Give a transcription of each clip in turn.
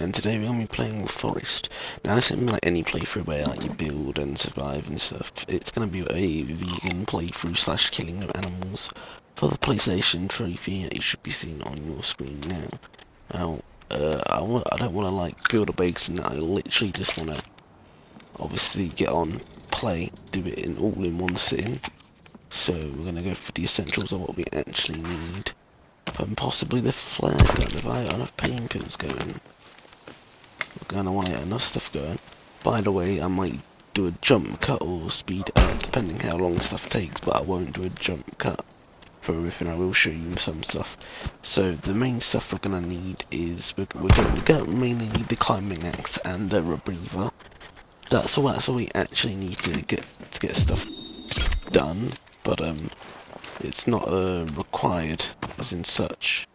and today we're going to be playing with Forest. Now this isn't like any playthrough where like you build and survive and stuff. It's going to be a vegan playthrough slash killing of animals for the PlayStation trophy that you should be seeing on your screen now. Now, I don't want to like build a base and I literally just want to obviously get on, play, do it in all in one sitting. So we're going to go for the essentials of what we actually need. And possibly the flare gun if I had enough pain pills going. We're gonna want to get enough stuff going. By the way, I might do a jump cut or speed up depending how long stuff takes, but I won't do a jump cut for everything. I will show you some stuff. So the main stuff we're gonna need is we're gonna mainly need the climbing axe and the rebreather. That's all we actually need to get stuff done. But it's not required as in such.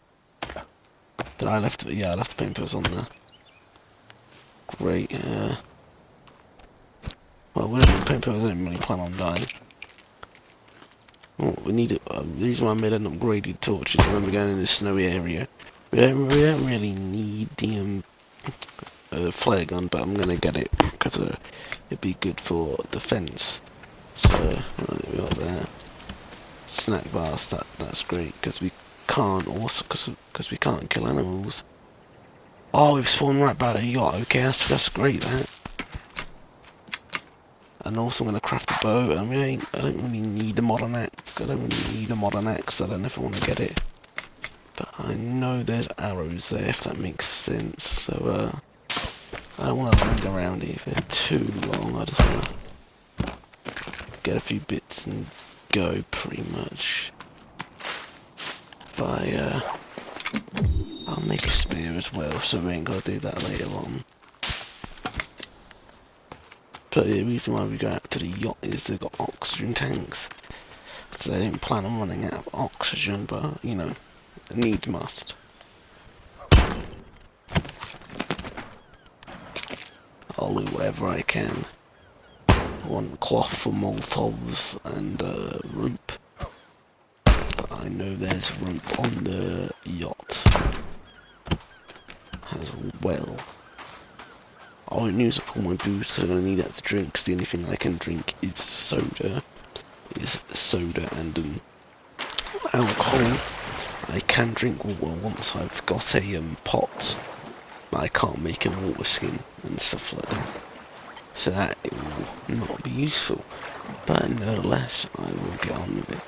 Did I left? Yeah, I left the pain pills on there. Great. Well, we don't need pain pills. I didn't really plan on dying. Oh, we need it. The reason why I made an upgraded torch is when we're going in this snowy area. We don't really need the flare gun, but I'm gonna get it because it'd be good for defense. So right, we got there. Snack bars. That's great because we can't also because we can't kill animals. Oh, we've spawned right by the yacht. Okay, that's great. That. And also I'm gonna craft a bow. I mean, I don't really need the modern axe. I don't really need a modern axe. I don't know if I want to get it, but I know there's arrows there. If that makes sense. So I don't want to land around here for too long. I just want to get a few bits and go pretty much. If I'll make a spear as well, so we ain't gotta do that later on. But the reason why we go out to the yacht is they've got oxygen tanks. So they didn't plan on running out of oxygen, but you know, needs must. I'll do whatever I can. I want cloth for Molotovs and rope. I know there's rope on the yacht as well. I won't use up all my booze because I'm going to need that to drink, because the only thing I can drink is soda and alcohol. I can drink water once I've got a pot, but I can't make a water skin and stuff like that. So that it will not be useful, but nevertheless I will get on with it.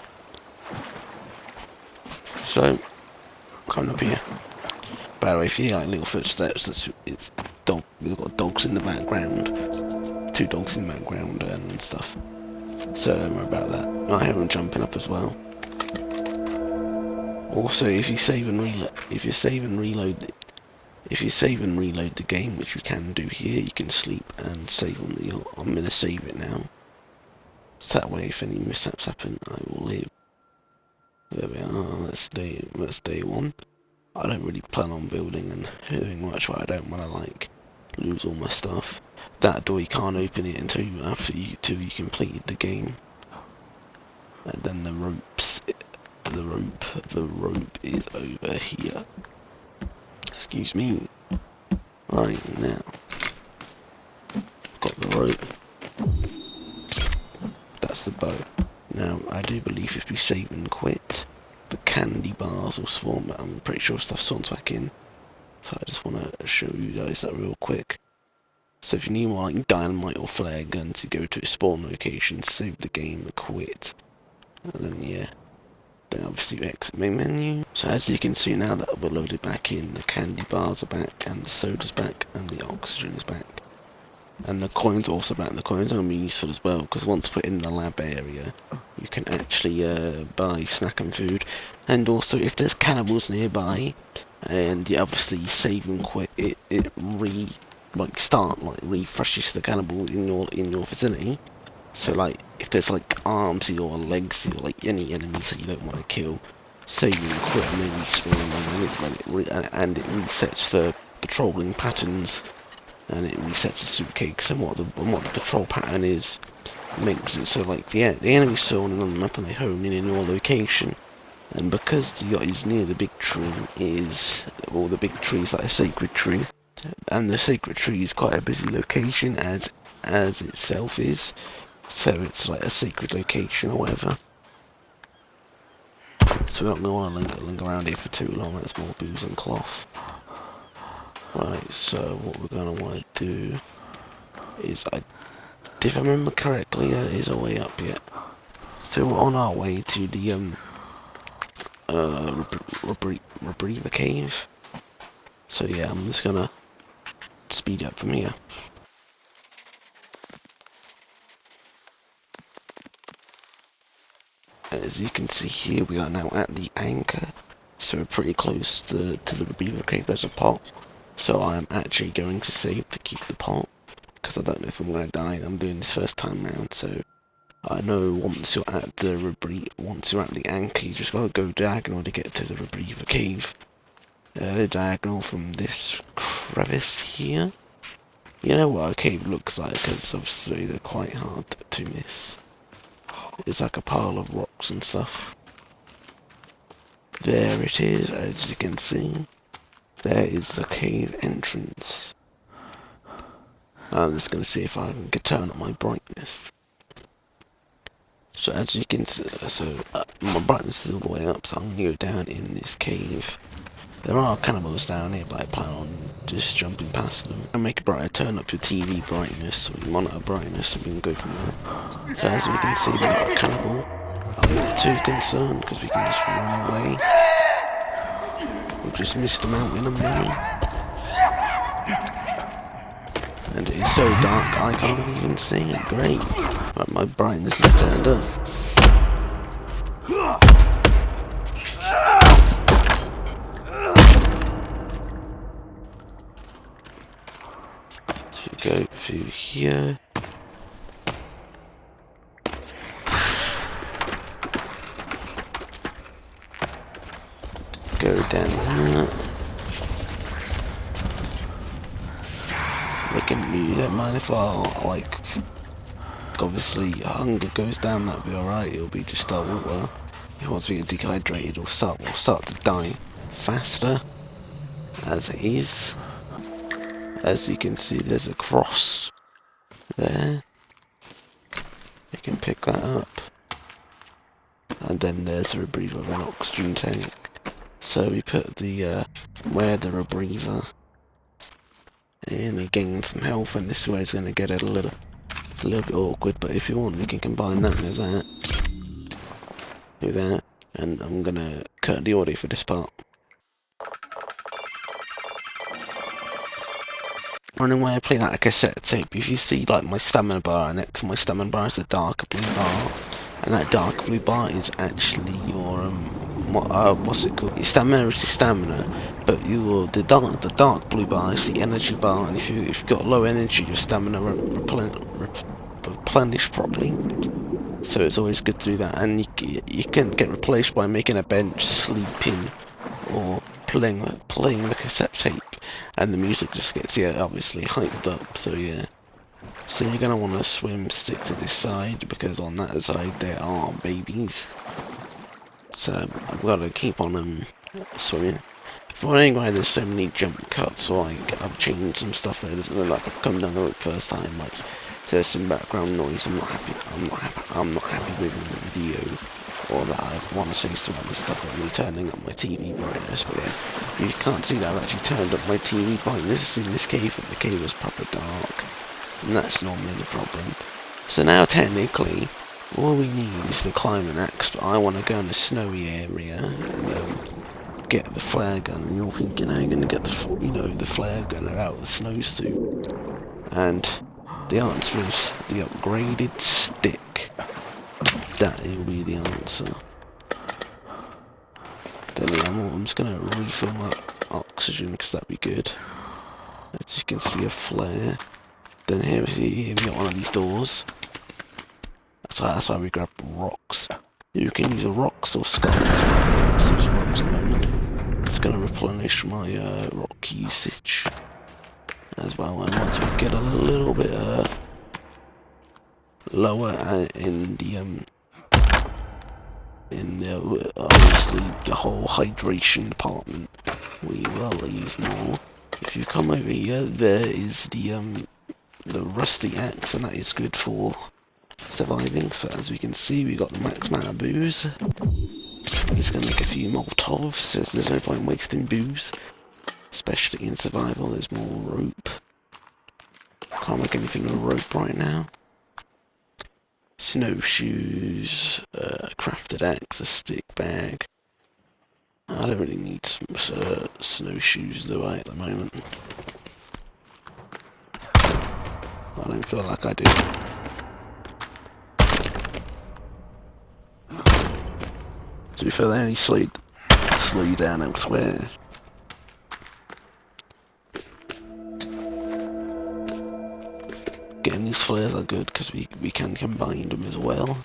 So, coming up here. By the way, if you hear like little footsteps, it's dog. We've got dogs in the background, 2 dogs in the background and stuff. So don't worry about that. I hear them jumping up as well. Also, if you save and reload the game, which you can do here, you can sleep and save on the yacht. I'm gonna save it now, so that way if any mishaps happen, I will live. There we are. That's day 1. I don't really plan on building and doing much, but I don't want to like lose all my stuff. That door you can't open it until you completed the game. And then the rope is over here. Excuse me. Right now, got the rope. That's the bow. Now I do believe if we save and quit, the candy bars will spawn, but I'm pretty sure stuff spawns back in. So I just want to show you guys that real quick. So if you need more like dynamite or flare guns, you go to a spawn location, save the game, quit, and then yeah, then obviously you exit main menu. So as you can see now that we're loaded back in, the candy bars are back, and the soda's back, and the oxygen is back. And the coins are also back. The coins are going to be useful as well, because once we're in the lab area, you can actually buy snack and food. And also, if there's cannibals nearby, and you obviously save and quit, it refreshes the cannibal in your vicinity. So like, if there's like arms or legs or like any enemies that you don't want to kill, save and quit, and then you respawn, and it resets the patrolling patterns. And it resets the suitcase, and what the patrol pattern is makes it so like the enemy's zoning on the map and they hone in your location. And because the yacht is near the big tree, or the big tree is like a sacred tree, and the sacred tree is quite a busy location as itself is, so it's like a sacred location or whatever. So we're not going to linger around here for too long. That's more booze and cloth. Right, so what we're going to want to do is, if I remember correctly, there is a way up yet. So we're on our way to the Rebriever Cave. So yeah, I'm just gonna speed up from here. As you can see here, we are now at the anchor, so we're pretty close to the Rebriever Cave. There's a pot, so I'm actually going to save to keep the pot, because I don't know if I'm going to die. I'm doing this first time round, so I know once you're at the anchor, you just gotta go diagonal to get to the Rebriever Cave. Diagonal from this crevice here. You know what a cave looks like, because obviously they're quite hard to miss. It's like a pile of rocks and stuff. There it is, as you can see. There is the cave entrance. I'm just going to see if I can turn up my brightness. So as you can see, my brightness is all the way up, so I'm going to go down in this cave. There are cannibals down here, but I plan on just jumping past them. And make it brighter, turn up your TV brightness, or your monitor brightness, and we can go from there. So as we can see, we've got a cannibal. I'm not too concerned, because we can just run away. We've just missed a mountain and money. And it is so dark, I can't even see it. Great. But my brightness is turned up. So we go through here. Go down here. You don't mind if obviously hunger goes down, that'll be alright. It'll be just our water. Once we get dehydrated, we'll start to die faster, as it is. As you can see, there's a cross there. You can pick that up. And then there's a rebreather of an oxygen tank. So we put the where the rebreather in, we gain some health, and this is where it's going to get a little bit awkward, but if you want we can combine that with that. Do that, and I'm going to cut the audio for this part. Running where I play that cassette tape, if you see like my stamina bar, next to my stamina bar is a dark blue bar, and that dark blue bar is actually your what's it called? Your stamina is your stamina, but the dark blue bar is the energy bar, and if you've got low energy, your stamina replenish properly. So it's always good to do that, and you can get replaced by making a bench, sleeping, or playing the cassette tape, and the music just gets obviously hyped up. So yeah. So you're gonna want to stick to this side, because on that side there are babies. So I've got to keep on swimming. Wondering why there's so many jump cuts, or like I've changed some stuff there, like I've come down the road first time, like there's some background noise. I'm not happy with the video, or that I want to say some other stuff like me turning up my TV brightness. But yeah, you can't see that I've actually turned up my TV brightness in this cave, and the cave was proper dark. And that's normally the problem. So now technically, all we need is to climb an axe, but I want to go in a snowy area and get the flare gun, and you're thinking how you're going to get the flare gun out of the snowsuit. And the answer is the upgraded stick. That will be the answer. Then I'm just going to refill my oxygen, because that'd be good. As you can see, a flare. Then here we got one of these doors. That's why we grab rocks. You can use rocks or skulls. Rocks at the moment. It's going to replenish my rock usage as well. And once we get a little bit lower in the obviously the whole hydration department, we will use more. If you come over here, there is the rusty axe, and that is good for surviving. So as we can see, we got the max amount of booze. Just gonna make a few Molotovs, since there's no point wasting booze, especially in survival. There's more rope. Can't make anything with rope right now. Snowshoes, crafted axe, a stick bag. I don't really need some snowshoes, do I, at the moment? I don't feel like I do. To be fair, they only slow you down elsewhere. Getting these flares are good because we can combine them as well.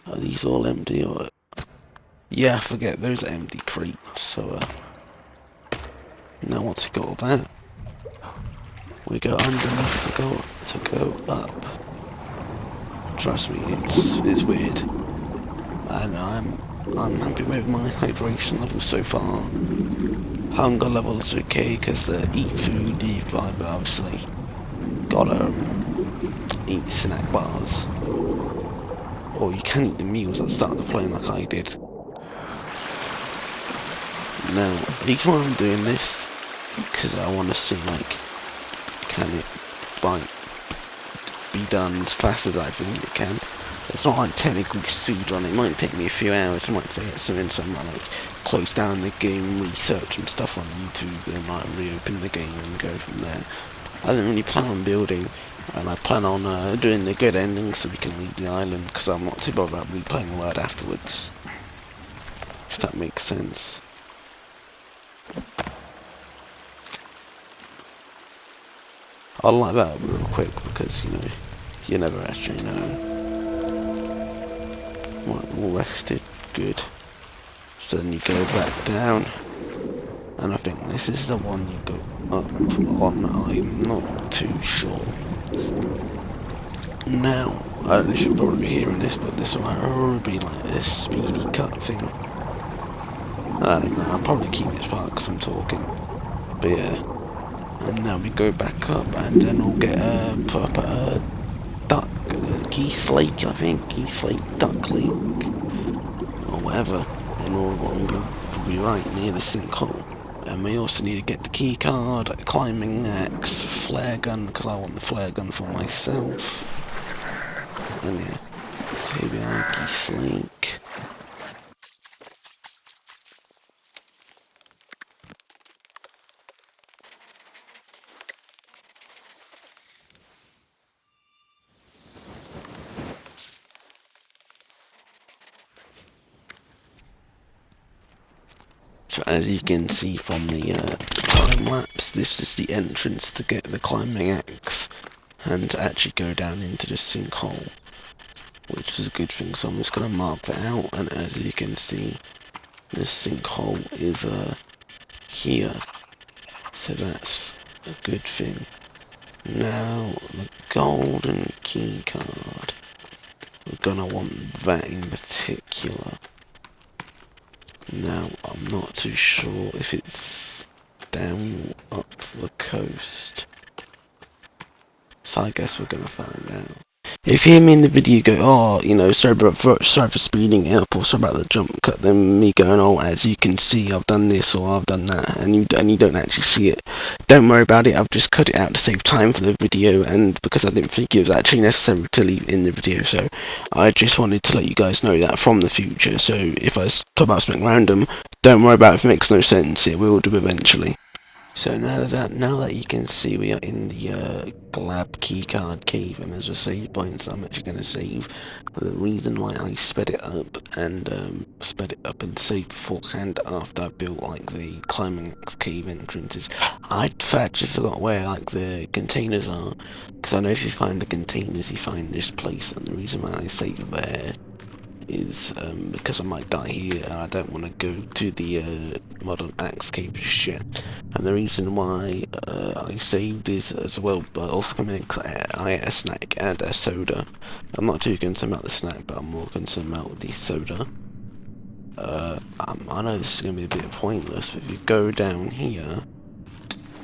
Are these all empty or? Yeah, I forget those are empty crates. So now once we got all that, we go underneath to go up. Trust me, it's weird, and I'm happy with my hydration level so far. Hunger level is okay because eat food, eat fiber, obviously. Gotta eat snack bars, or you can eat the meals that start the plane like I did. Now, the reason why I'm doing this because I want to see like, can it be done as fast as I think it can. It's not like technical speed run, it might take me a few hours, it might take something like close down the game, research and stuff on YouTube, then like reopen the game and go from there. I don't really plan on building, and I plan on doing the good ending so we can leave the island, because I'm not too bothered about replaying the world afterwards. If that makes sense. I'll like that real quick because, you know, you never actually know. Right, all rested, good. So then you go back down, and I think this is the one you go up on, I'm not too sure. Now, you should probably be hearing this, but this might probably be like a speedy cut thing. I don't know, I'll probably keep this part because I'm talking. But yeah. And now we go back up, and then we'll get put up a duck, Geese Lake, I think, Geese Lake Duck Lake, or whatever, and we'll be right near the sinkhole. And we also need to get the key card, a climbing axe, flare gun, because I want the flare gun for myself. And yeah, so here we are, Geese Lake. So as you can see from the time lapse, this is the entrance to get the climbing axe and to actually go down into the sinkhole, which is a good thing. So I'm just going to mark that out, and as you can see, this sinkhole is here, so that's a good thing. Now the golden key card, we're going to want that in particular. Now, I'm not too sure if it's down or up the coast, so I guess we're gonna find out. If you hear me in the video go, oh, you know, sorry for speeding up, or sorry about the jump cut, then me going, oh, as you can see, I've done this or I've done that, and you don't actually see it, don't worry about it. I've just cut it out to save time for the video, and because I didn't think it was actually necessary to leave in the video, so I just wanted to let you guys know that from the future. So if I talk about something random, don't worry about it if it makes no sense, it will do eventually. So now that you can see, we are in the Glab keycard cave, and there's a save point, so I'm actually going to save. The reason why I sped it up and saved beforehand after I built like the climbing cave entrances, I actually forgot where like the containers are, because I know if you find the containers you find this place, and the reason why I saved there is because I might die here and I don't want to go to the modern axe cave just yet. And the reason why I saved is as well, but also coming I ate a snack and a soda. I'm not too concerned about the snack, but I'm more concerned about the soda. I know this is going to be a bit pointless, but if you go down here,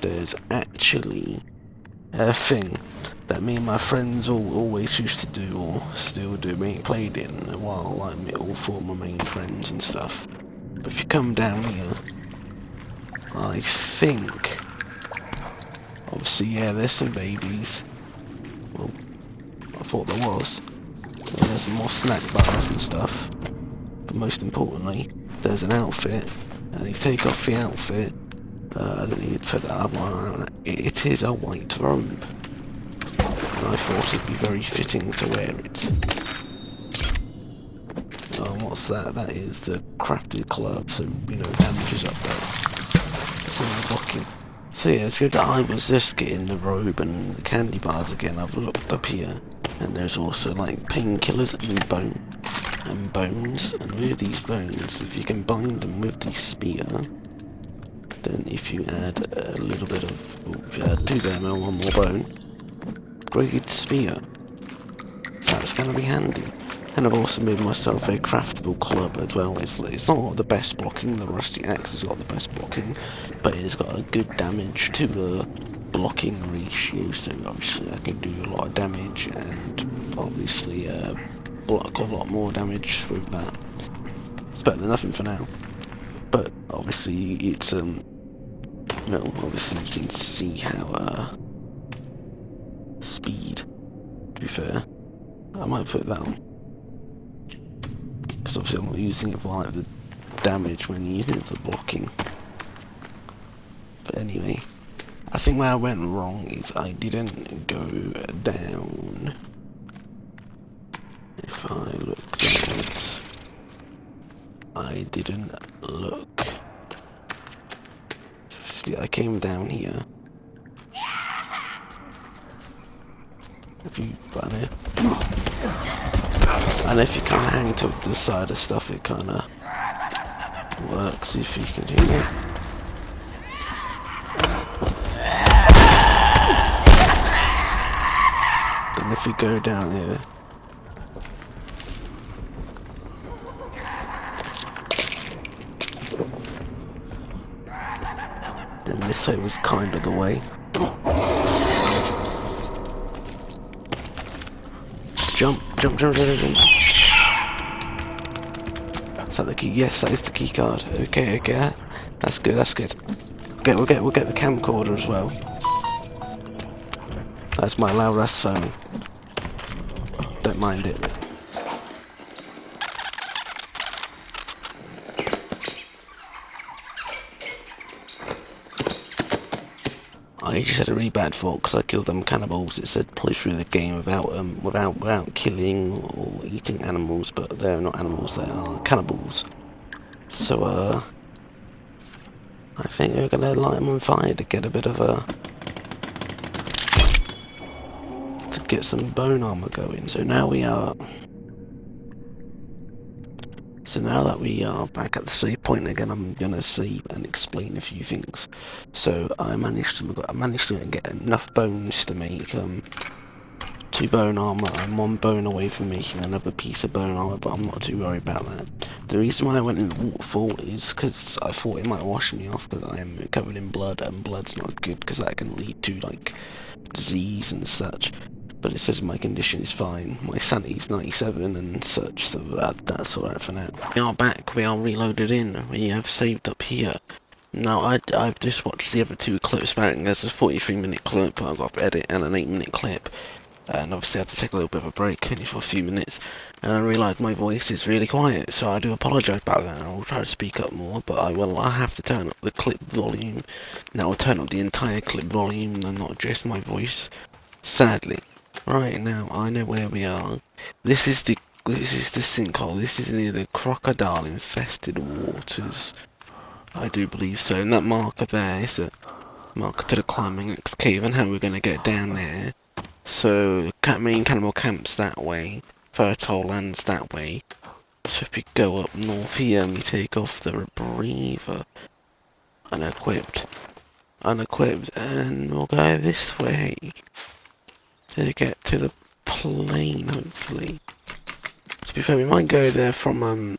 there's actually a thing that me and my friends always used to do, or still do. We ain't played it in a while, like me, all four of my main friends and stuff. But if you come down here, I think, obviously, yeah, there's some babies. Well, I thought there was. Yeah, there's some more snack bars and stuff. But most importantly, there's an outfit, and you take off the outfit. I don't need to put that other one on. It is a white robe, and I thought it'd be very fitting to wear it. Oh, what's that? That is the crafted club, so you know damage is up there. It's in the blocking. So yeah, it's good that I was just getting the robe and the candy bars again. I've looked up here, and there's also like painkillers and bones. And with these bones, if you combine them with the spear, then if you add a little bit of, if you add 2 them and 1 more bone, great spear. That's gonna be handy. And I've also made myself a craftable club as well. It's not got the best blocking, the rusty axe has got the best blocking, but it's got a good damage to the blocking ratio, so obviously I can do a lot of damage and obviously block a lot more damage with that. It's better than nothing for now. But obviously it's well, obviously you can see how speed, to be fair. I might put that on. Because obviously I'm not using it for like the damage when using it for blocking. But anyway, I think where I went wrong is I didn't go down. If I look downwards, I didn't look. See, I came down here. If you run it, and if you kind of hang to the side of stuff, it kind of works if you can do it. Then if we go down here, then this way was kind of the way. Jump, jump, jump, jump, jump. Is that the key? Yes, that is the key card. Okay, okay, that's good, that's good. Okay, we'll get the camcorder as well. That's my loud ass phone. Don't mind it. I just had a really bad thought because I killed them cannibals. It said play through the game without killing or eating animals, but they're not animals, they are cannibals. So I think we're gonna light them on fire to get a bit of to get some bone armor going. So now that we are back at the save point again, I'm gonna save and explain a few things. So I managed to get enough bones to make 2 bone armor. I'm 1 bone away from making another piece of bone armor, but I'm not too worried about that. The reason why I went in the waterfall is because I thought it might wash me off because I am covered in blood, and blood's not good because that can lead to like disease and such. But it says my condition is fine. My sanity's 97 and such, so that's alright for now. We are back, we are reloaded in, we have saved up here. Now, I've just watched the other 2 clips back, and there's a 43-minute clip I've got to edit and an 8-minute clip. And obviously I had to take a little bit of a break, only for a few minutes. And I realised my voice is really quiet, so I do apologise about that, and I'll try to speak up more, but I have to turn up the clip volume. Now I'll turn up the entire clip volume and not just my voice, sadly. Right, now I know where we are. This is the sinkhole. This is near the crocodile infested waters. I do believe so. And that marker there is the marker to the climbing next cave and how we're gonna get down there. So the main cannibal camp's that way. Fertile land's that way. So if we go up north here and we take off the rebreather unequipped, and we'll go this way to get to the plane, hopefully. To be fair, we might go there from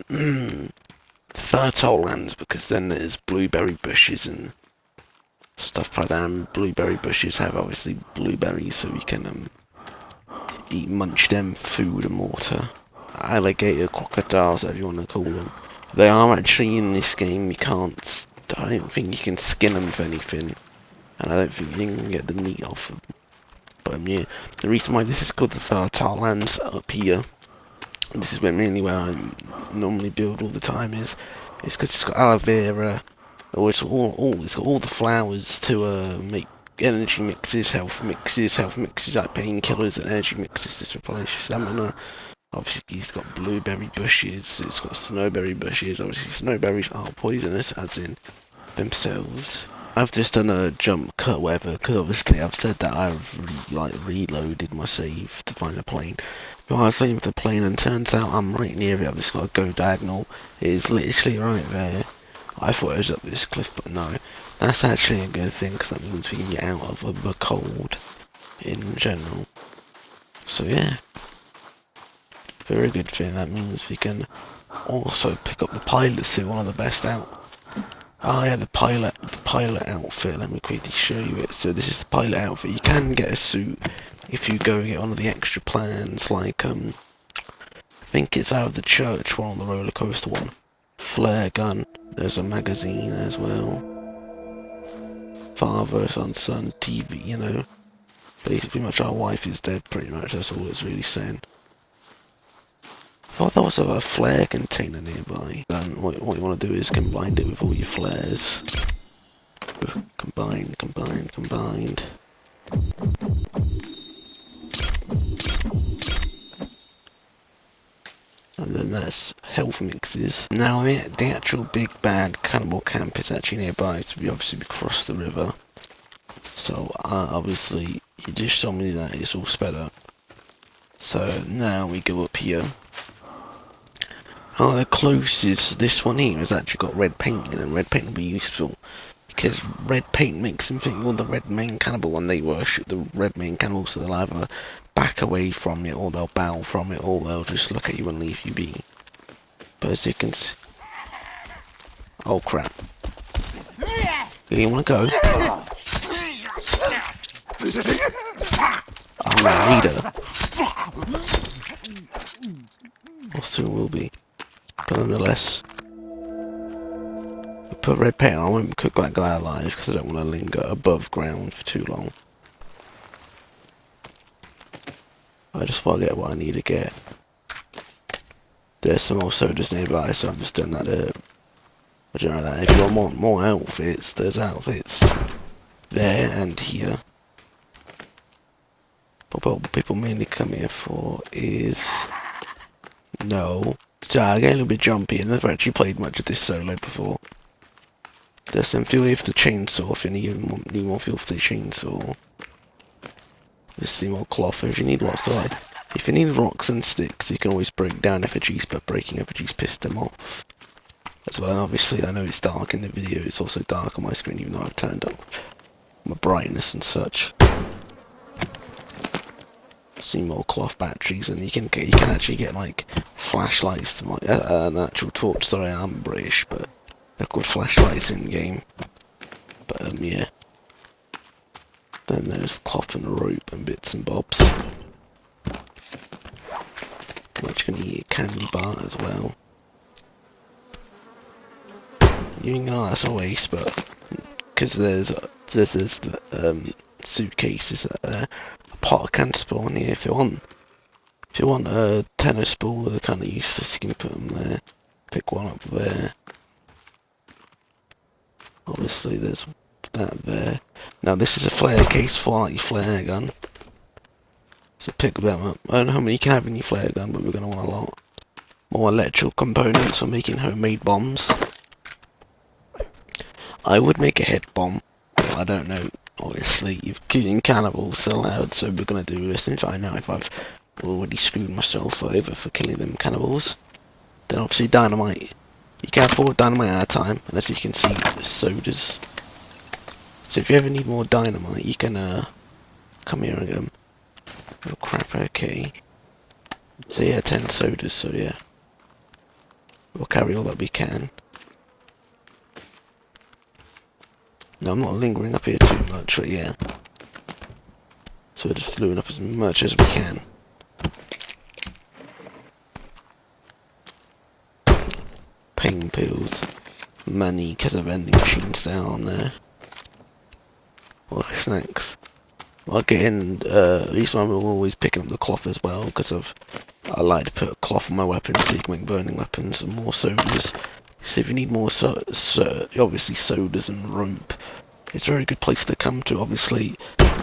fertile lands, because then there's blueberry bushes and stuff like that. And blueberry bushes have obviously blueberries, so you can munch them food and water. Alligator, crocodiles, whatever you want to call them. They are actually in this game. I don't think you can skin them for anything, and I don't think you can get the meat off of them. But yeah, the reason why this is called the fertile lands up here, and this is mainly where I normally build all the time, is because it's got aloe vera, or it's got all the flowers to make energy mixes, health mixes, like painkillers and energy mixes to replenish stamina. Obviously, it's got blueberry bushes, it's got snowberry bushes. Obviously, snowberries are poisonous, as in themselves. I've just done a jump cut, whatever, because obviously I've said that I've reloaded my save to find a plane. Well, I was looking for the plane, and turns out I'm right near it. I've just got to go diagonal. It's literally right there. I thought it was up this cliff, but no. That's actually a good thing, because that means we can get out of the cold in general. So yeah. Very good thing. That means we can also pick up the pilot suit, one of the best out. Oh yeah, the pilot outfit. Let me quickly show you it. So this is the pilot outfit. You can get a suit if you go get one of the extra plans, like I think it's out of the church one, on the roller coaster one. Flare gun. There's a magazine as well. Father, son, TV. You know, basically, pretty much our wife is dead. Pretty much. That's all it's really saying. I thought there was a flare container nearby. And what you want to do is combine it with all your flares. Combined. And then that's health mixes. Now the actual big bad cannibal camp is actually nearby, so we obviously cross the river. So obviously you just told me that it's all sped up. So now we go up here. Oh, the closest, this one here has actually got red paint in it, and red paint will be useful. Because red paint makes them think you're the red main cannibal, and they worship the red main cannibal, so they'll either back away from it, or they'll bow from it, or they'll just look at you and leave you be. But as you can see... Oh crap. You wanna go? I'm a leader. Or soon will be. But nonetheless, I put red paint on. I won't cook that guy alive because I don't want to linger above ground for too long. I just want to get what I need to get. There's some more sodas nearby, so I've just done that. I don't know that. If you want more outfits, there's outfits there and here. But what people mainly come here for is no. So I get a little bit jumpy, and I've never actually played much of this solo before. There's some fuel for the chainsaw if you need more fuel for the chainsaw. There's some more cloth if you need lots of it. If you need rocks and sticks, you can always break down effigies, but breaking effigies piss them off. As well, and obviously I know it's dark in the video, it's also dark on my screen even though I've turned up my brightness and such. See more cloth batteries, and you can actually get like flashlights to my an actual torch. Sorry, I'm British, but they're called flashlights in game. But yeah. Then there's cloth and rope and bits and bobs. Which can eat a candy bar as well. You know that's a waste, but because there's suitcases there. A pot can spawn here if you want. If you want a tennis ball, they're kind of useless. You can put them there. Pick one up there. Obviously, there's that there. Now this is a flare case for like your flare gun. So pick them up. I don't know how many you can have in your flare gun, but we're gonna want a lot. More electrical components for making homemade bombs. I would make a head bomb, but I don't know. Obviously, you've killing cannibals allowed, so we're gonna do this and find out if I've already screwed myself over for killing them cannibals. Then obviously dynamite. You can't afford dynamite at a time, unless you can see sodas. So if you ever need more dynamite, you can come here and oh crap, okay. So yeah, 10 sodas, so yeah. We'll carry all that we can. No, I'm not lingering up here too much, but yeah. So we're just fluing up as much as we can. Pain pills. Money, because of vending machines down there. Or snacks. Again, reason I'm always picking up the cloth as well, because I like to put a cloth on my weapons so you can make burning weapons and more sodas. So if you need more obviously sodas and rope, it's a very good place to come to. Obviously,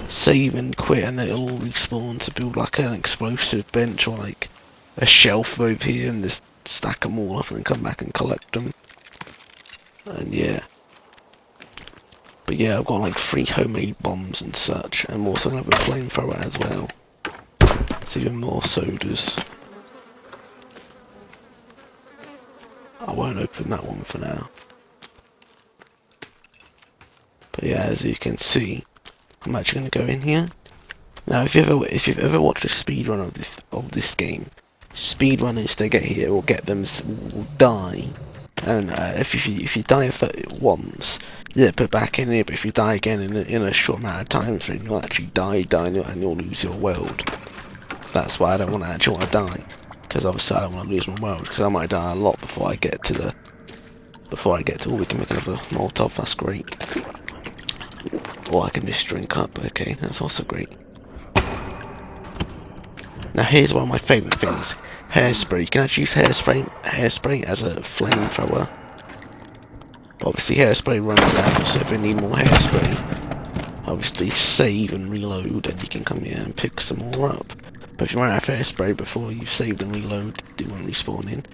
save and quit and it'll all respawn to build like an explosive bench or like a shelf over here and just stack them all up and then come back and collect them. And yeah. But yeah, I've got like 3 homemade bombs and such. I'm also gonna have a flamethrower as well. So even more sodas. I won't open that one for now. But yeah, as you can see, I'm actually gonna go in here. Now, if you've ever watched a speedrun of this game, speedrunners they get here will will die, and if you die once, yeah, put back in here. But if you die again in a short amount of time frame, you'll actually die, and you'll lose your world. That's why I don't want to actually want to die, because obviously I don't want to lose my world, because I might die a lot before I get to oh, we can make another Molotov. That's great. Or I can just drink up. Okay, that's also great. Now here's one of my favourite things, hairspray. You can actually use hairspray as a flamethrower. Obviously hairspray runs out, so if you need more hairspray, obviously save and reload and you can come here and pick some more up. But if you run out of hairspray before you've saved and reload, it won't respawn in.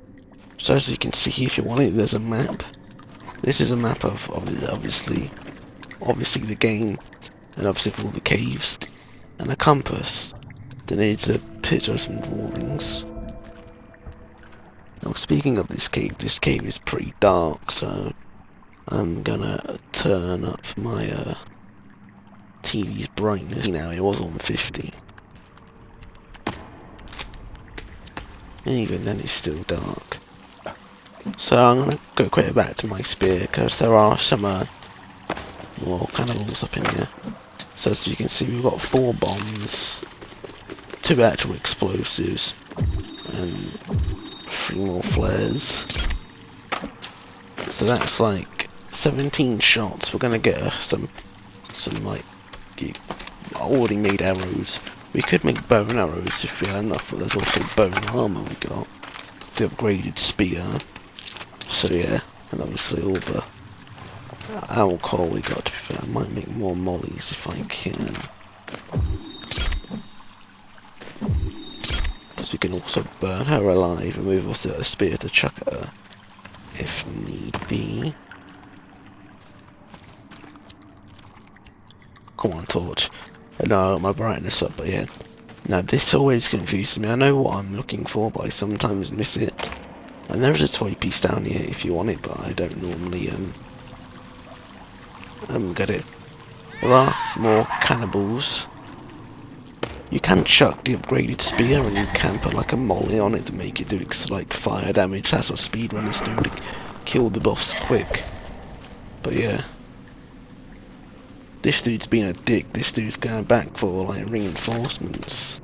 So as you can see, if you want it, there's a map. This is a map of obviously the game, and obviously all the caves, and a compass. That needs a picture of some drawings. Now speaking of this cave is pretty dark, so I'm gonna turn up my TV's brightness. Now it was on 50. Even then it's still dark. So I'm gonna go quickly back to my spear, because there are some more cannibals up in here. So as you can see, we've got 4 bombs, 2 actual explosives, and 3 more flares. So that's like 17 shots. We're gonna get some like already made arrows. We could make bow and arrows if we had enough, but there's also bow and armor we got. The upgraded spear. So yeah, and obviously all the alcohol we got. To be fair, I might make more mollies if I can. Because we can also burn her alive and move also a spear to chuck at her if need be. Come on, torch. I know I got my brightness up, but yeah. Now this always confuses me. I know what I'm looking for, but I sometimes miss it. And there's a toy piece down here if you want it, but I don't normally get it. There are more cannibals. You can chuck the upgraded spear, and you can put like a molly on it to make it do like fire damage. That's what speedrunners do to kill the boss quick. But yeah. This dude's being a dick. This dude's going back for like reinforcements.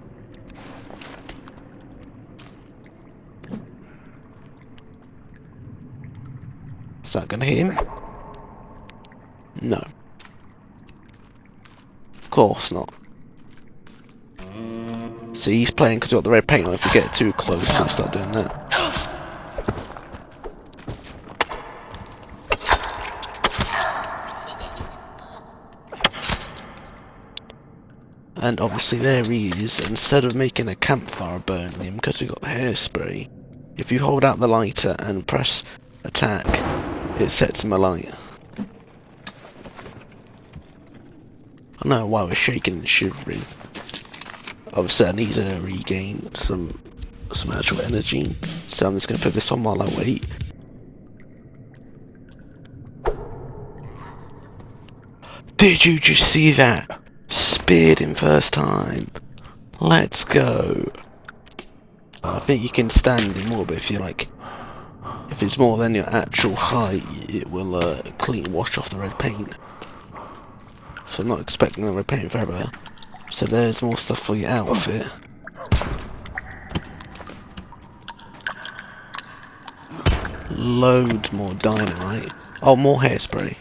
Is that gonna hit him? No. Of course not. See, he's playing because he's got the red paint on. If you get too close, he'll start doing that. And obviously there he is. Instead of making a campfire burning him, because we got hairspray, if you hold out the lighter and press attack, it sets him alight. I don't know why we're shaking and shivering. Obviously I need to regain some actual energy, so I'm just going to put this on while I wait. Did you just see that? Speared him first time. Let's go. I think you can stand him more, but if it's more than your actual height, it will clean wash off the red paint. so I'm not expecting to repaint forever. So there's more stuff for your outfit. Loads more dynamite. Oh, more hairspray.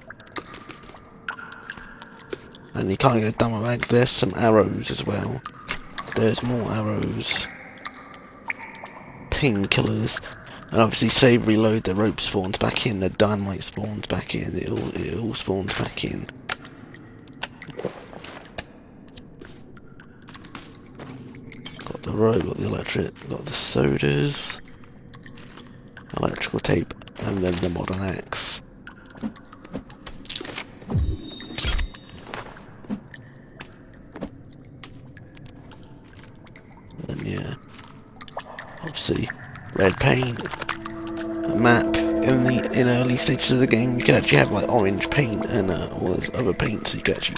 And you can't get done with that. There's some arrows as well. There's more arrows. Painkillers. And obviously save, reload, the rope spawns back in, the dynamite spawns back in, it all spawns back in. Got the rope, got the electric, got the sodas, electrical tape, and then the modern axe. And yeah, obviously red paint, a map. In early stages of the game, you can actually have like orange paint and all this other paint, so you can actually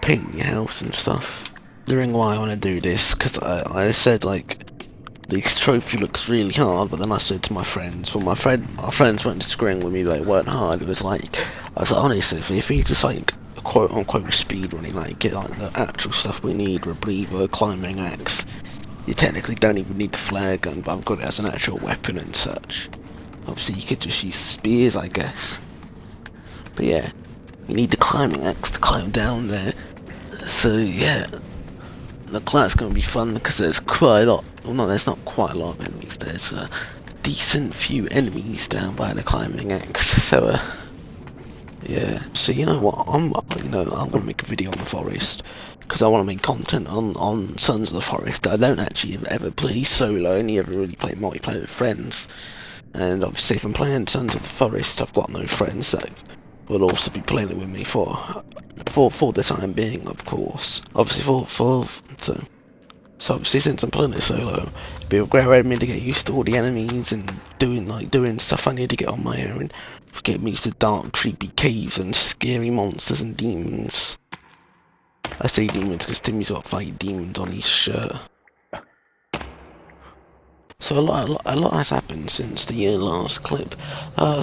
paint your house and stuff. The reason why I want to do this, because I said like this trophy looks really hard, but then I said to my friends, well our friends weren't disagreeing with me that it weren't hard. It was like, I was like, honestly, if we just like quote unquote speed running, like get like the actual stuff we need, rebreather, climbing axe, you technically don't even need the flare gun, but I've got it as an actual weapon and such. Obviously you could just use spears, I guess. But yeah, you need the climbing axe to climb down there. So yeah, that's going to be fun because there's quite a lot. Well, no, there's not quite a lot of enemies. There's a decent few enemies down by the climbing axe. So yeah. So you know what? I want to make a video on the forest because I want to make content on Sons of the Forest. I don't actually ever play solo. I only ever really play multiplayer with friends. And obviously, if I'm playing Sons of the Forest, I've got no friends that will also be playing it with me for the time being, of course. Obviously, so obviously, since I'm playing it solo, it'd be a great way for me to get used to all the enemies and doing stuff I need to get on my own. Get me used to dark, creepy caves and scary monsters and demons. I say demons because Timmy's got 5 demons on his shirt. So a lot has happened since the last clip.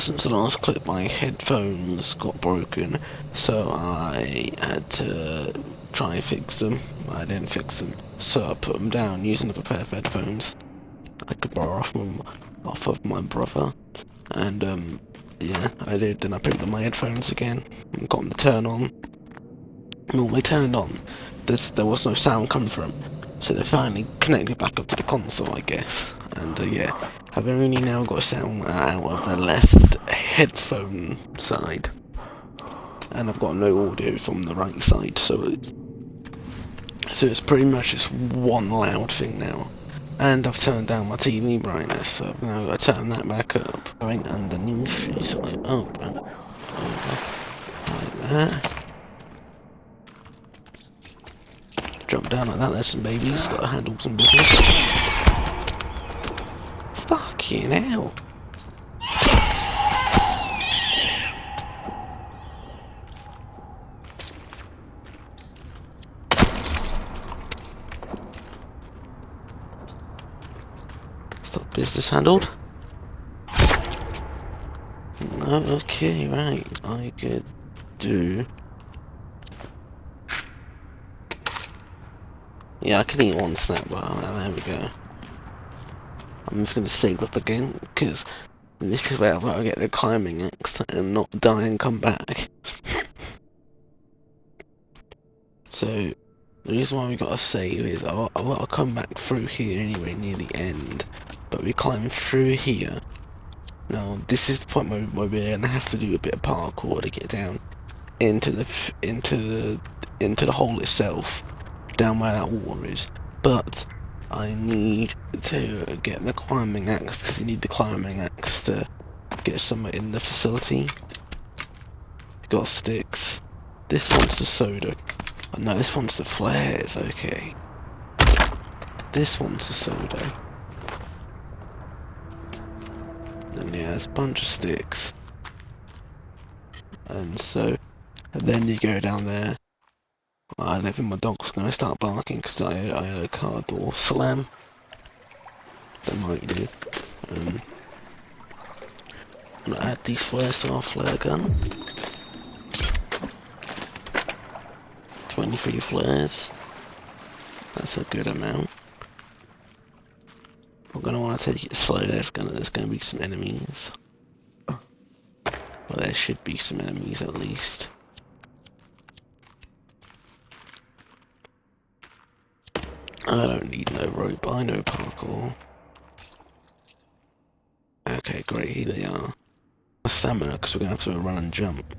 Since the last clip, my headphones got broken, so I had to try and fix them. I didn't fix them, so I put them down using a pair of headphones I could borrow off of my brother, and yeah, I did. Then I picked up my headphones again and got them to turn on. And when they turned on, there was no sound coming from them. So they finally connected back up to the console, I guess. And yeah, I've only now got sound out of the left headphone side, and I've got no audio from the right side. So it's pretty much just one loud thing now. And I've turned down my TV brightness, so I've now got to turn that back up. Going underneath is like open, like that. Jump down like that, there's some babies, gotta handle some business. Fucking hell. Stop business handled. No, okay, right, I could do... Yeah, I can eat one snack bar. There we go. I'm just going to save up again, because this is where I've got to get the climbing axe and not die and come back. So, the reason why we got to save is I've got to come back through here anyway, near the end. But we climb through here. Now, this is the point where we're going to have to do a bit of parkour to get down into the hole itself, down where that water is. But I need to get the climbing axe, because you need the climbing axe to get somewhere in the facility. Got sticks. This one's the soda. Oh, no, this one's the flares, okay. This one's the soda. And yeah, there's a bunch of sticks. And then you go down there. I live in my dog's gonna start barking because I heard a car door slam. They might do. I'm gonna add these flares to our flare gun. 23 flares. That's a good amount. We're gonna want to take it slow. There's gonna be some enemies. Well, there should be some enemies at least. I don't need no rope. I know parkour. Okay, great. Here they are. Stamina, because we're gonna have to run and jump.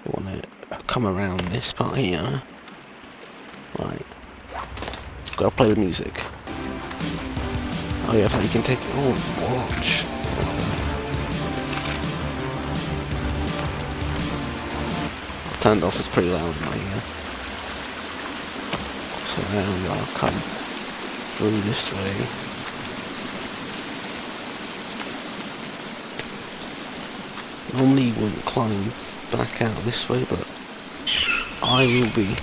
We want to come around this part here. Right. Gotta play the music. Oh yeah, so you can take it. Oh, watch. I've turned off. It's pretty loud in my ear. So now we are come through this way. Normally you wouldn't climb back out this way, but I will be.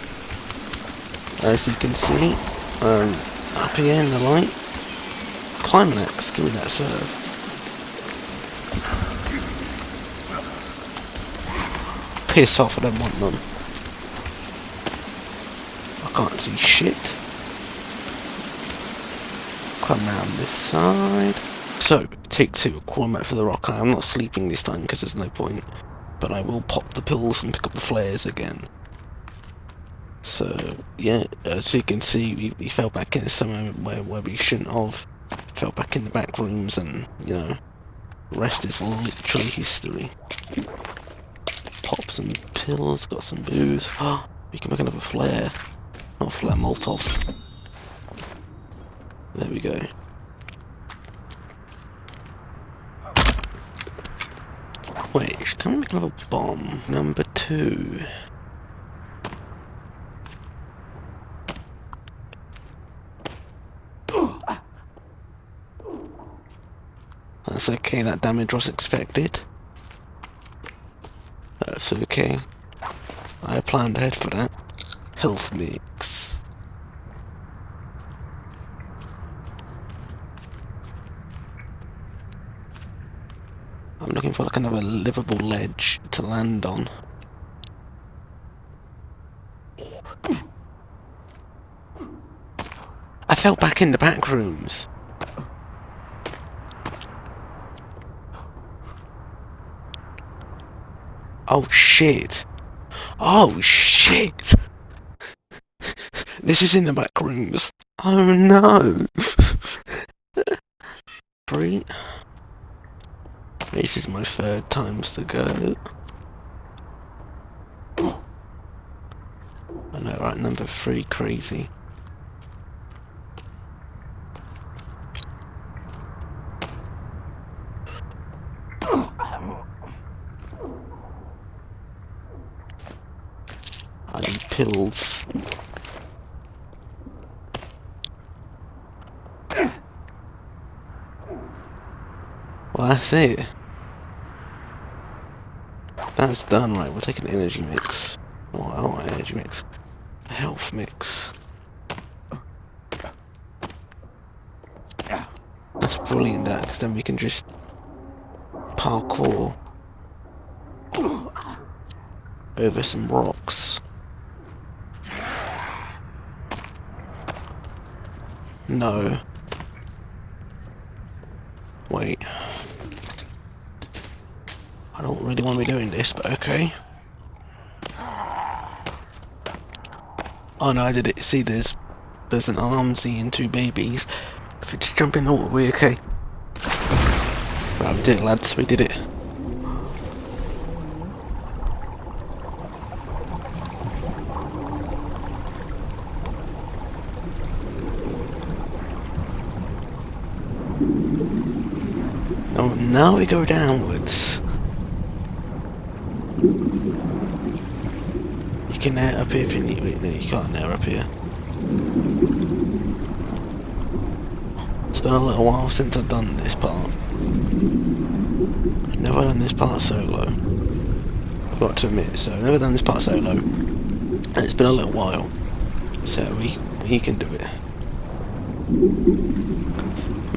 As you can see, up here in the light, climbing axe, give me that serve. Piss off, I don't want none. I can't see shit. Come round this side. So, take 2, crawl back for the rock. I'm not sleeping this time because there's no point. But I will pop the pills and pick up the flares again. So, yeah, as you can see, we fell back into somewhere where we shouldn't have. Fell back in the back rooms and, you know, the rest is literally history. Pop some pills, got some booze. Oh, we can make another flare. Not flare, Molotov. There we go. Wait, can we make another bomb? Number 2. That's okay, that damage was expected. That's okay. I planned ahead for that. Health mix. I'm looking for like another livable ledge to land on. I fell back in the back rooms. Oh shit. Oh shit. This is in the back rooms. Oh no. 3. This is my 3rd times to go. I know, right, number 3, crazy. I need pills. Well, that's it. That's done, right? We'll take an energy mix. Oh, I don't want an energy mix. A health mix. That's brilliant, that, because then we can just parkour over some rocks. No. Wait. I don't really want to be doing this, but okay. Oh no, I did it. See, there's an armsy and 2 babies. If we just jump in the water, we're okay. Right, we did it, lads. We did it. Oh, now we go downwards. You can air up here if you need it. No, you can't air up here. It's been a little while since I've done this part. I've never done this part solo. I've got to admit, so I've never done this part solo. And it's been a little while. So we can do it.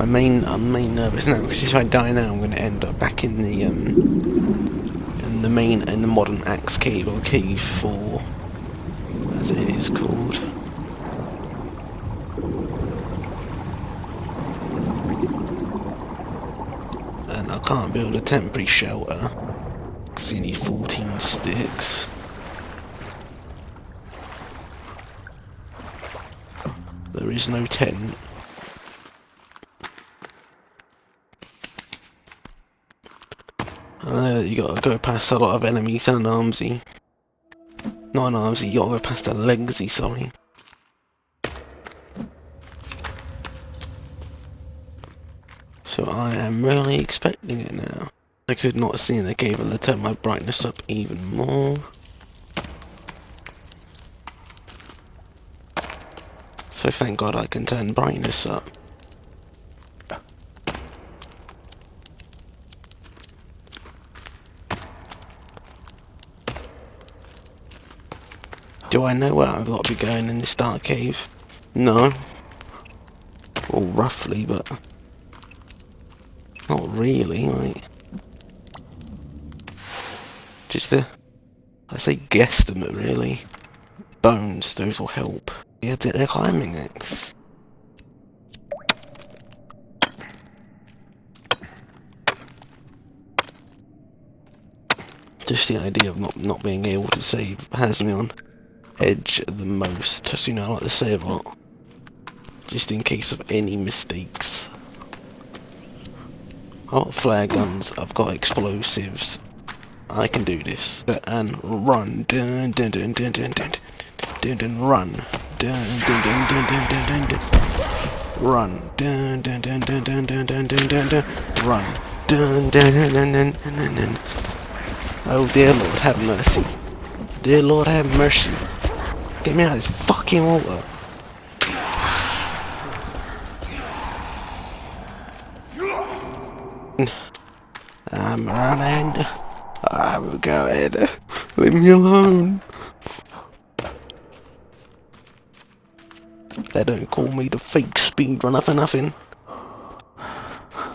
I'm main nervous now because if I die now, I'm going to end up back in the modern Axe Cave, or Cave 4, as it is called. And I can't build a temporary shelter because you need 14 sticks. There is no tent. I know that you gotta go past a lot of enemies and an armsy. Not an armsy, you gotta go past a legsy, sorry. So I am really expecting it now. I could not see in the cave and turn my brightness up even more. So thank God I can turn brightness up. Do I know where I've got to be going in this dark cave? No. Well, roughly, but not really, like... Just I say guesstimate, really. Bones, those will help. Yeah, they're climbing axe. Just the idea of not being able to save has me on edge the most. Just, you know, I like to save a lot. Just in case of any mistakes. I've got flare guns, I've got explosives. I can do this. And run. Dun dun dun dun dun dun dun dun run. Dun dun dun dun dun dun dun dun. Run. Dun dun dun dun dun dun dun dun dun dun. Run. Dun dun dun dun dun dun dun. Oh dear Lord, have mercy. Dear Lord, have mercy. Get me out of this fucking water. I'm running. I'm going. Leave me alone. They don't call me the fake speedrunner for nothing.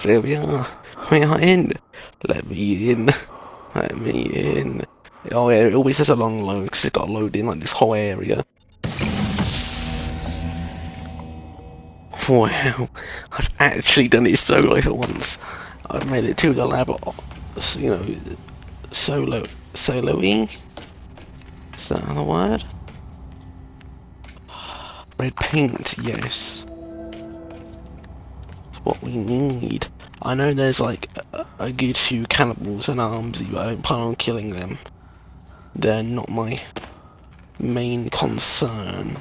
There we are. We are in. Let me in. Let me in. Oh yeah, it always has a long load because it's got to load in like this whole area. Wow, I've actually done it solo for once. I've made it to the lab, you know, soloing? Is that the word? Red paint, yes. It's what we need. I know there's like a good few cannibals and armsy, but I don't plan on killing them. They're not my main concern.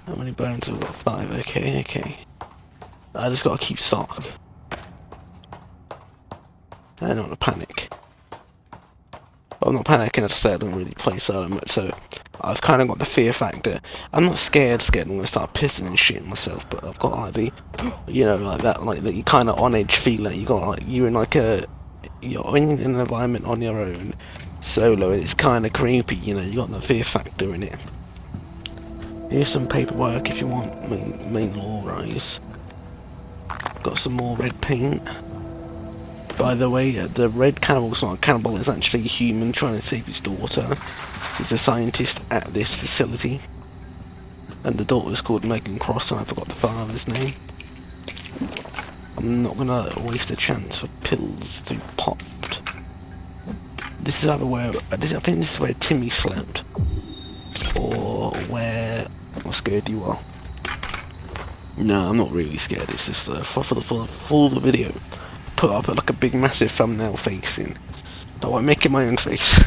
How many bones have I got? 5, okay, okay. I just gotta keep stock. I don't want to panic. Well, I'm not panicking, as I said, I don't really play solo much, so I've kind of got the fear factor. I'm not scared I'm gonna start pissing and shitting myself, but I've got like the, you know, like that you kind of on edge feeling. You got like, you're in like you're in an environment on your own, solo, and it's kind of creepy, you know, you got the fear factor in it. Here's some paperwork if you want, main law rise. Got some more red paint. By the way, the red cannibal's not a cannibal, it's actually a human trying to save his daughter. He's a scientist at this facility. And the daughter's called Megan Cross, and I forgot the father's name. I'm not gonna waste a chance for pills to be popped. This is either where, I think this is where Timmy slept. Or where, how scared you are. No, I'm not really scared, it's just for the video. I'll put like a big massive thumbnail face in. No, I'm making my own face.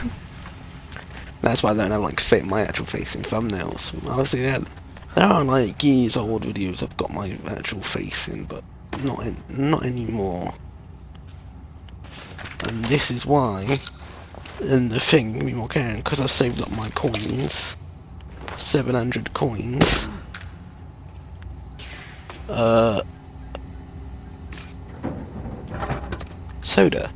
That's why I don't have like fit my actual face in thumbnails. Obviously there are like years old videos I've got my actual face in, but not anymore. And this is why, and the thing can be more caring, because I saved up my coins. 700 coins. Soda.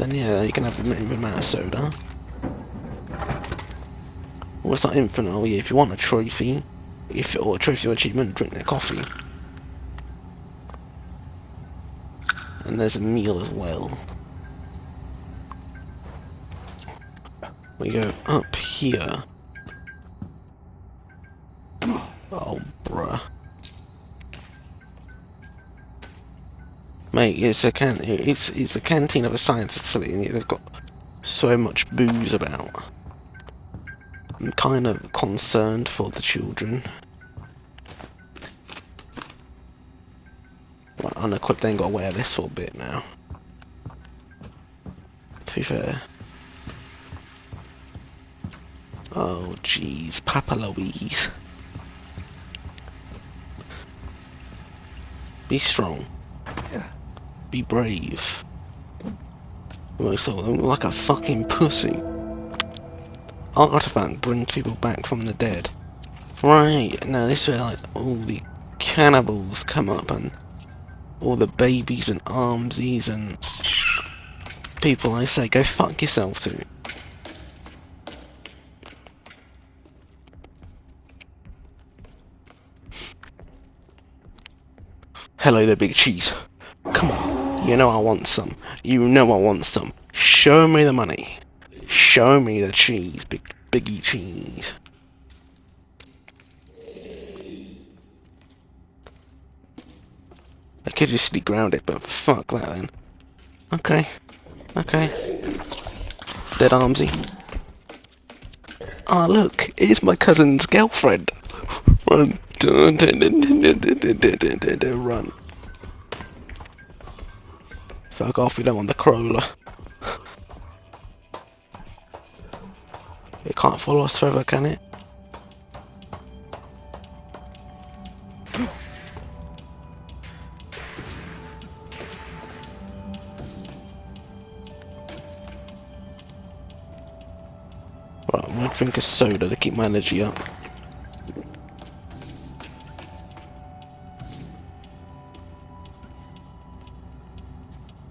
then yeah, you can have the amount of soda. Well, it's not infinite. Oh yeah, if you want a trophy, or a trophy or achievement, drink their coffee. And there's a meal as well. We go up here. Oh, bruh. Mate, it's a canteen of a science facility, and they've got so much booze about. I'm kind of concerned for the children. Right, unequipped, they ain't got to wear this for a bit now. To be fair. Oh, jeez, Papa Louise. Be strong. Be brave. Most of them like a fucking pussy. Artifact brings people back from the dead. Right, now this is where like all the cannibals come up and all the babies and armsies and people I say go fuck yourself to. Hello there, big cheese. Come on, you know I want some. You know I want some. Show me the money. Show me the cheese, biggie cheese. I could just sneak around it, but fuck that then. Okay. Okay. Dead Armsy. Ah, look, it's my cousin's girlfriend. Run. Run. Fuck off, we don't want the crawler. It can't follow us forever, can it? Right, I'm gonna drink a soda to keep my energy up.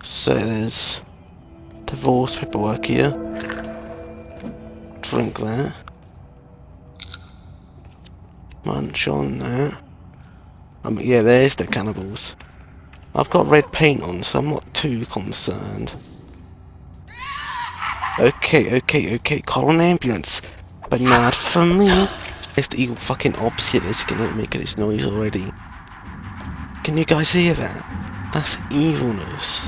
So there's divorce paperwork here. Drink that. Munch on that. Yeah, there's the cannibals. I've got red paint on, so I'm not too concerned. Okay. Call an ambulance. But not for me. It's the evil fucking ops here that's gonna make this noise already. Can you guys hear that? That's evilness.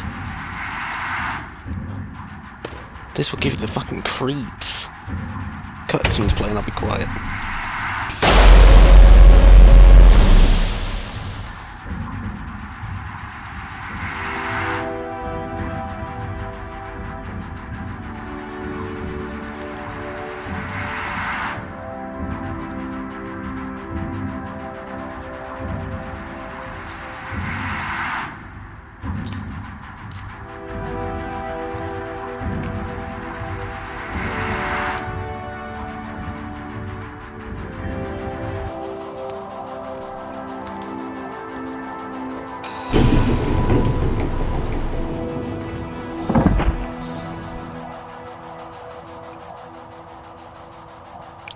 This will give you the fucking creeps. Cutscene's playing, I'll be quiet.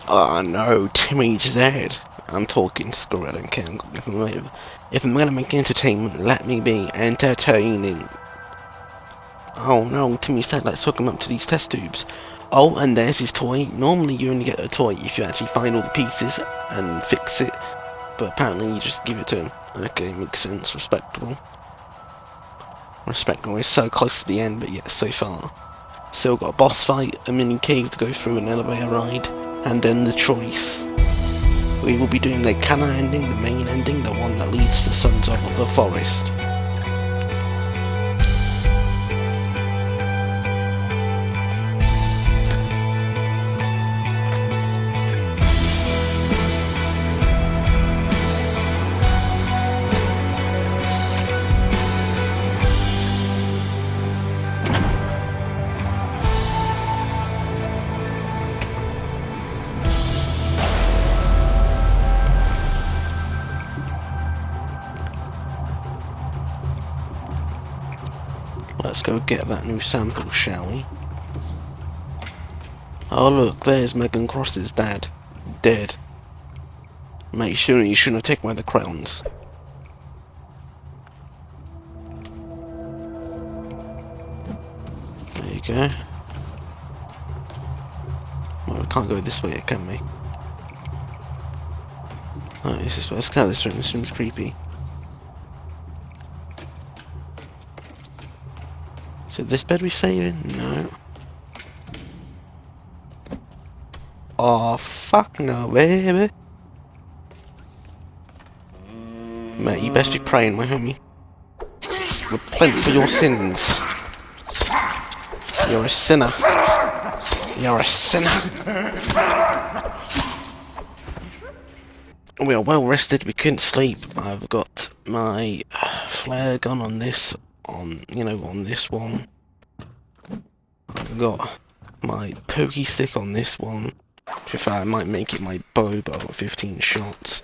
Oh no, Timmy's dead. I'm talking, screw it, I don't care. If I'm gonna make entertainment, let me be entertaining. Oh no, Timmy's dead, let's hook him up to these test tubes. Oh, and there's his toy. Normally you only get a toy if you actually find all the pieces and fix it. But apparently you just give it to him. Okay, makes sense, respectable. Respectable, we're so close to the end, but yet so far. Still got a boss fight, a mini cave to go through, an elevator ride. And then the choice. We will be doing the canon ending, the main ending, the one that leads to Sons of the Forest. go get that new sample, shall we? Oh look, there's Megan Cross's dad. Dead. Mate, you shouldn't have taken away the crowns. There you go. Well, we can't go this way yet, can we? Oh, it's just, let's go this room. This room's creepy. So this bed we saving? No. Oh fuck no, baby. Mate, you best be praying, my homie. Repent for your sins. You're a sinner. You're a sinner. We are well rested, we couldn't sleep. I've got my flare gun on this, on this one. I've got my pokey stick on this one. If I might make it my bow, but I've got 15 shots.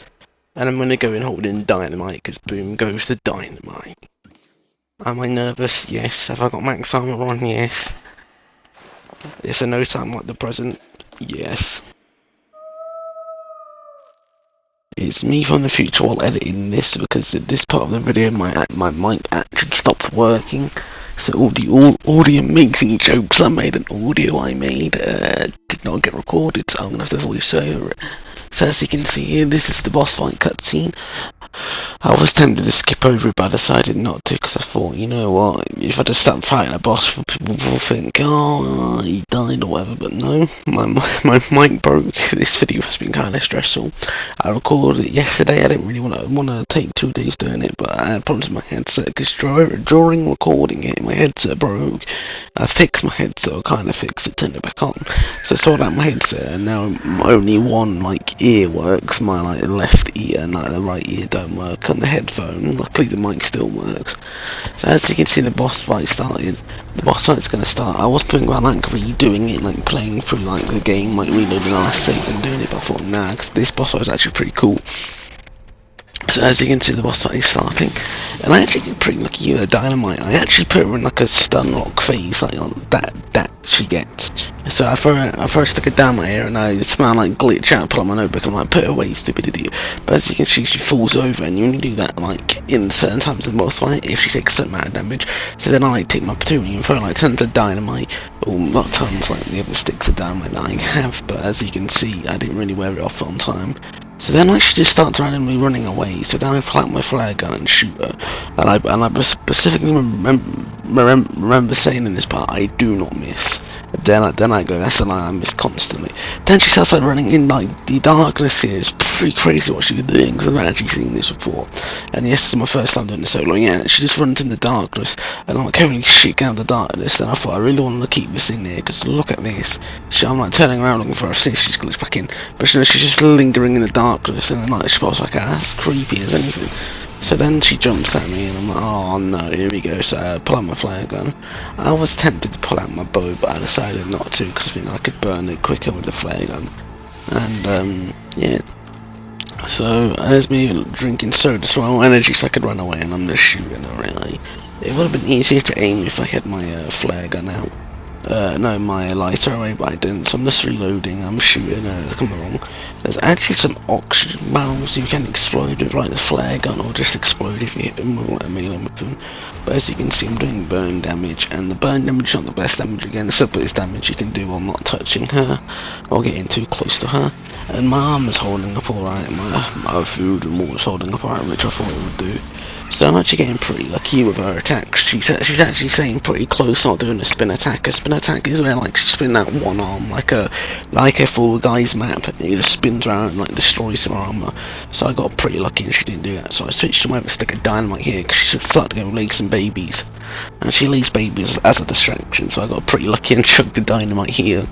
And I'm gonna go in holding dynamite, because boom goes the dynamite. Am I nervous? Yes. Have I got max armor on? Yes. Is there no time like the present? Yes. It's me from the future while editing this, because at this part of the video my mic actually stopped working. So all the amazing jokes I made and audio I made did not get recorded, so I'm gonna have to voice over it. So as you can see here, this is the boss fight cutscene. I was tempted to skip over it, but I decided not to, because I thought, you know what, if I just start fighting a boss, people will think, oh, he died or whatever, but no, my mic broke. This video has been kind of stressful. I recorded it yesterday. I didn't really want to take 2 days doing it, but I had problems with my headset, because during recording it, my headset broke. I fixed my headset, or kind of fixed it, turned it back on. So I sorted out my headset, and now only one, ear works, my left ear, and the right ear don't work on the headphone. Luckily the mic still works. So as you can see, the boss fight started. The boss fight's gonna start. I was thinking about redoing it, playing through the game, reloading the last save and doing it, but I thought nah, because this boss fight was actually pretty cool. So as you can see, the boss fight is starting, and I actually get pretty lucky with dynamite. I actually put her in a stun lock phase, that she gets. So I throw a stick of dynamite here, and I smell glitch out, pull out my notebook, and put it away, stupid idiot. But as you can see, she falls over, and you only do that in certain times in the boss fight if she takes a certain amount of damage. So then I take my plutonium and throw tons of dynamite, or not tons the other sticks of dynamite that I have. But as you can see, I didn't really wear it off on time. So then I should just start randomly running away. So then I pull out my flare gun and shoot her. And I specifically remember saying in this part, I do not miss. Then I go, that's the line I miss constantly. Then she starts running in the darkness here. It's pretty crazy what she was doing, because I've not actually seen this before. And yes, this is my first time doing this solo. Yeah, she just runs in the darkness, and I'm holy shit, get out of the darkness. And I thought I really want to keep this in there, because look at this. I'm turning around looking for her, since she's glitched back in, but she's just lingering in the darkness, and then she feels that's creepy as anything. So then she jumps at me, and I'm like, oh no, here we go. So I pull out my flare gun. I was tempted to pull out my bow, but I decided not to, because I think I could burn it quicker with the flare gun. And yeah. So there's me drinking soda, so I have energy, so I could run away, and I'm just shooting her. Really, it would have been easier to aim if I had my flare gun out. No, my lighter away, but I didn't, so I'm just reloading. I'm shooting, come along. There's actually some oxygen barrels you can explode with the flare gun, or just explode if you hit them with a melee weapon. But as you can see, I'm doing burn damage, and the burn damage is not the best damage. Again, the simplest damage you can do while not touching her or getting too close to her. And my arm is holding up alright, my food and water's holding up alright, which I thought it would do. So I'm actually getting pretty lucky with her attacks. She's actually staying pretty close, not doing a spin attack. A spin attack is where she spins out one arm like a full guy's map, and he just spins around and destroys her armor. So I got pretty lucky and she didn't do that. So I switched to my other stick of dynamite here, because she started to go leave some babies, and she leaves babies as a distraction. So I got pretty lucky and chucked the dynamite here.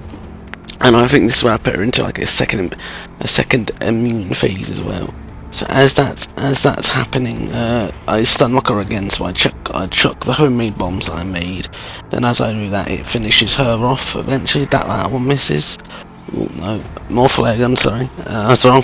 And I think this is where I put her into a second immune phase as well. So as that's happening, I stun lock her again. So I chuck the homemade bombs that I made. Then as I do that, it finishes her off. Eventually, that one misses. Oh no, more flare gun. Sorry, that's wrong.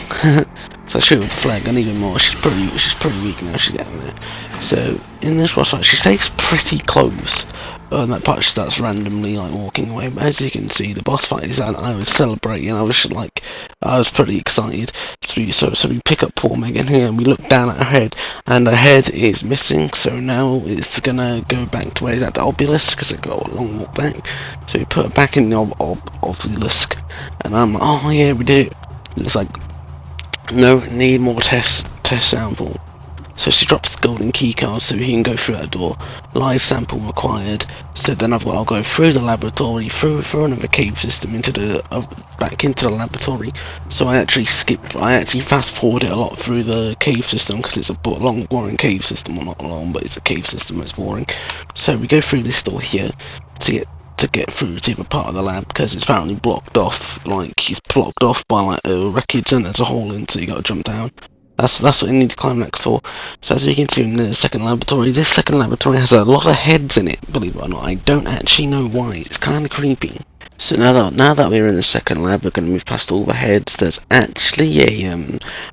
So I shoot with the flare gun even more. She's pretty weak now. She's getting there. So in this boss fight, she stays pretty close. And that part she starts randomly like walking away. But as you can see, the boss fight is I was celebrating. I was pretty excited. So we pick up poor Megan here, and we look down at her head, and her head is missing. So now it's gonna go back to where it's at the obelisk because it got a long walk back. So we put her back in the obelisk, and I'm like, oh yeah, we did it. It's like, no, need more test sample. So she drops the golden key card so he can go through that door. Live sample required. So then I'll go through the laboratory, through another cave system into the back into the laboratory. So I actually fast forward it a lot through the cave system because it's a long, boring cave system. Well, not long, but it's a cave system. It's boring. So we go through this door here to get through to the part of the lab because it's apparently blocked off. Like it's blocked off by like a wreckage and there's a hole in, so you got to jump down. That's what you need to climb next door. So as you can see in the second laboratory, this second laboratory has a lot of heads in it, believe it or not. I don't actually know why, it's kind of creepy. So now that we're in the second lab, we're going to move past all the heads. There's actually a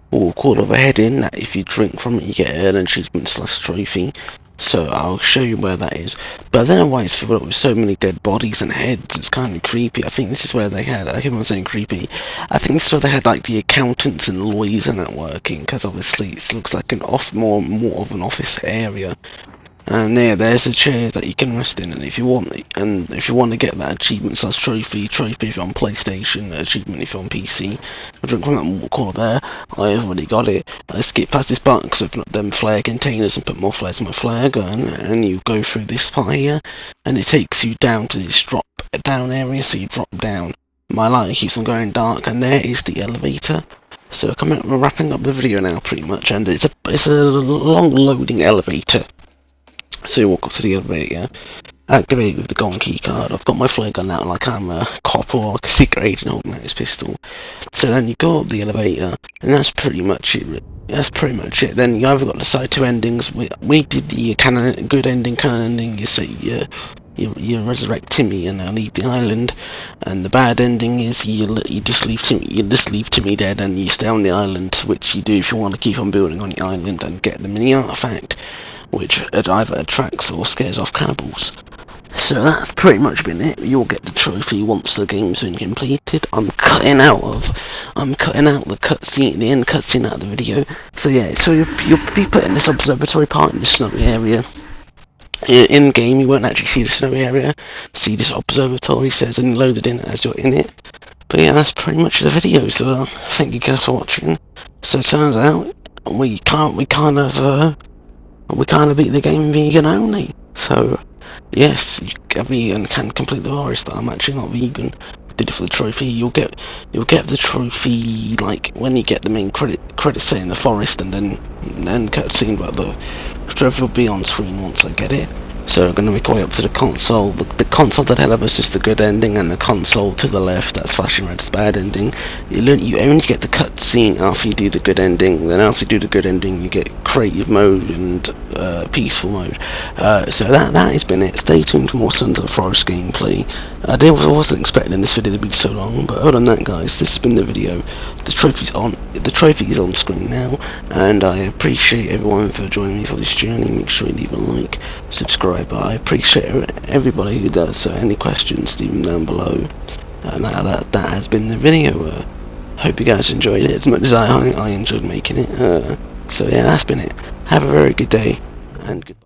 what we'll call a head in that if you drink from it you get an achievement / trophy. So I'll show you where that is. But I don't know why it's filled up with so many dead bodies and heads. It's kind of creepy. I think this is where they had, I keep on saying creepy, I think this is where they had like the accountants and lawyers and that working, because obviously it looks like more of an office area. And there's a chair that you can rest in, and if you want to get that achievement / trophy if you're on PlayStation, achievement if you're on PC, I drink from that water cooler there. I've already got it. I skip past this part because I open up them flare containers and put more flares in my flare gun, and you go through this part here, and it takes you down to this drop down area, so you drop down. My light keeps on going dark, and there is the elevator. So we're wrapping up the video now pretty much, and it's a long loading elevator. So you walk up to the elevator, activate with the golden key card. I've got my flare gun out like I'm a cop or like a secret agent holding out his pistol. So then you go up the elevator, and that's pretty much it. Then you either got the side two endings. We did the good ending. You say you resurrect Timmy and leave the island, and the bad ending is you just leave Timmy dead and you stay on the island, which you do if you want to keep on building on the island and get the mini artifact, which either attracts or scares off cannibals. So that's pretty much been it. You'll get the trophy once the game's been completed. I'm cutting out the cutscene, the end cutscene out of the video. So yeah, so you'll be putting this observatory part in the snowy area. In game, you won't actually see the snowy area. See this observatory says and load it in as you're in it. But yeah, that's pretty much the video. So thank you guys for watching. So it turns out we kind of beat the game vegan only. So yes, a vegan can complete the forest. I'm actually not vegan. Did it for the trophy. You'll get the trophy like when you get the main credits say in the forest, and then cutscene, but the trophy will be on screen once I get it. So I'm going to make my way up to the console. The console that had was just the good ending, and the console to the left that's flashing red is bad ending. You only get the cutscene after you do the good ending. Then after you do the good ending, you get creative mode and peaceful mode. So that has been it. Stay tuned for more Sons of the Forest gameplay. I wasn't expecting this video to be so long, but other than that, guys, this has been the video. The trophy is on screen now, and I appreciate everyone for joining me for this journey. Make sure you leave a like, subscribe. I appreciate everybody who does. So any questions, leave them down below. And that has been the video. Hope you guys enjoyed it as much as I enjoyed making it. So yeah, that's been it. Have a very good day and goodbye.